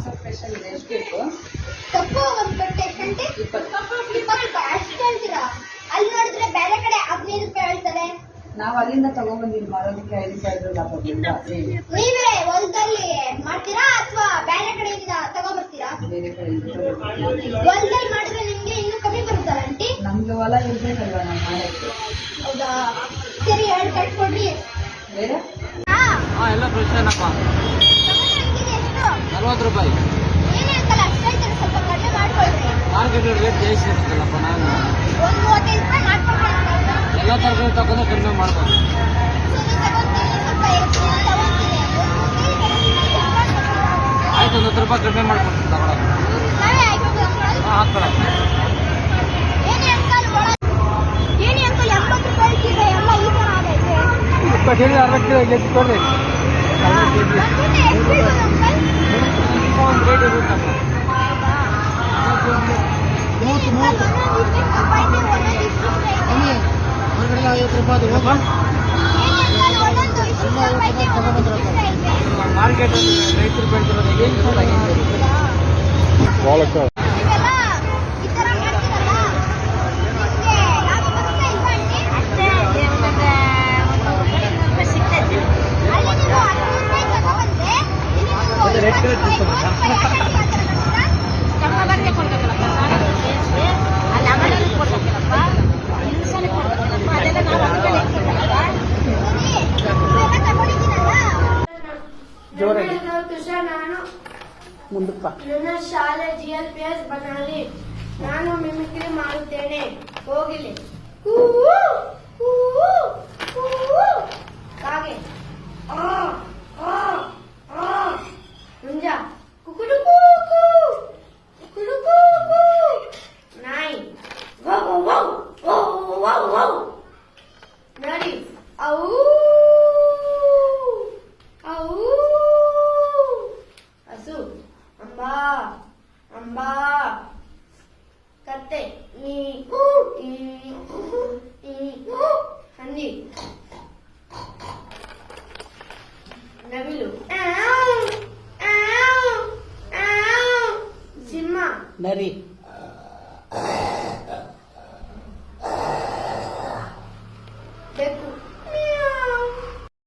ಸ್ವಲ್ಪ ಸ್ಪೆಷಲ್ ಇದೆ. ಎಷ್ಟು ಬೇಕು? ಸೊಪ್ಪು ಒಂದು ಕಟ್ಟೆ ಎಷ್ಟಂತೆ? 20 ರೂಪಾಯಿ. ಅಷ್ಟು ಹೇಳ್ತೀರಾ? ಅಲ್ಲಿ ನೋಡಿದ್ರೆ ಬೇರೆ ಕಡೆ 15 ರೂಪಾಯಿ ಹೇಳ್ತಾರೆ. ನಾವು ಅಲ್ಲಿಂದ ತಗೊಂಡ್ಬಂದಿದ್ದು ಮಾರೋದಕ್ಕೆ 5 ರೂಪಾಯಿ ಲಾಭ ಬೀಳ್ತಾ. ನೀವೇ ಹೊಲದಲ್ಲಿ ಮಾಡ್ತೀರಾ ಅಥವಾ ಬೇರೆ ಕಡೆಯಿಂದ ತಗೊಬರ್ತೀರಾ? ಬೇರೆ ಕಡೆಯಿಂದ ಹೊಲದಲ್ಲಿ ಮಾಡಿದ್ರೆ ನಿಮ್ಗೆ ಇನ್ನೂ ಕಮ್ಮಿ ಬರುತ್ತಲ್ಲ ಆಂಟಿ? ನಮ್ಗೆ ಹೊಲ ಇರ್ಬೇಕಲ್ವಾ ನಾವು ಮಾಡಕ್ಕೆ. ಹೌದಾ? ಸರಿ, 2 ಕಟ್ಕೊಡ್ರಿ. ಬೇರೆ ಎಲ್ಲ ಫ್ರೆಶ್ ಏನಪ್ಪ? ಎಷ್ಟು? 40 ರೂಪಾಯಿ. ಏನೇ ಅಂತಲ್ಲ ಅಷ್ಟು ಹೇಳ್ತಾರೆ, ಸ್ವಲ್ಪ ಕಡಿಮೆ ಮಾಡ್ಕೊಳ್ರಿ. ಮಾರ್ಕೆಟ್ ರೇಟ್ ಜಾಸ್ತಿ ಇರುತ್ತಲ್ಲಪ್ಪ. ನಾನು ಒಂದು 35 ರೂಪಾಯಿ ಮಾಡ್ಕೊಡ್ರಿ. ಎಲ್ಲ ತರಕಾರಿ ತಗೊಂಡು ಕಡಿಮೆ ಮಾಡ್ಬೋದು. ಸರಿ ತಗೊಂತೀನಿ, ಸ್ವಲ್ಪ ಹೆಚ್ಚಿಗೆ ತಗೊಂತೀನಿ. ಆಯ್ತು, ಒಂದು 10 ರೂಪಾಯಿ ಕಡಿಮೆ ಮಾಡ್ಕೊಡ್ತೀನಿ ತಗೊಳ್ಳೋದು. ನಾವೇ ಹಾಕ್ಕೊಳ್ಳೋದು. ಹಾಕ್ಕೊಳ್ಳೋದು. ಏನೇ ಅಂಕಲ್ 80 ರೂಪಾಯಿ ಇದೆ, ಎಲ್ಲ ಈ ಥರ ಆಗೈತೆ. 20 ಕೆಜಿ 60 ಕೆಜಿ ಎಷ್ಟು ಕೊಡ್ರಿ? 60 ಕೆಜಿ ಮತ್ತೆ ಎಷ್ಟು ಇದೆ ಅಂಕಲ್? ಒಂದು ರೇಟ್ ಇರುತ್ತಪ್ಪ. ಹೊರಗಡೆ 50 ರೂಪಾಯಿ ಹೋಗ. ಮಾರ್ಕೆಟ್ ರೈತರು ಬೆಳೆದಿರೋದು ಏನು ಮುಂದಪ್ಪ. ನನ್ನ ಶಾಲೆ GLPS ಬನಾಲಿ. ನಾನು ಮಿಮಿಕ್ರಿ ಮಾಡುತ್ತೇನೆ. ಹೋಗಿಲಿ. ಕಾಗೆ ಹುಂಜ ಕುಕುಡುಕೂಕು ಕುಕುಡುಕೂಕು. ನಾಯಿ ನರಿ ಔ ಔ. ಹಸು ಅಂಬಾ ಅಂಬಾ. ಕತ್ತೆ ಈ ಹಂದಿ. ನವಿಲು ಸಿಂಹ. ನರಿ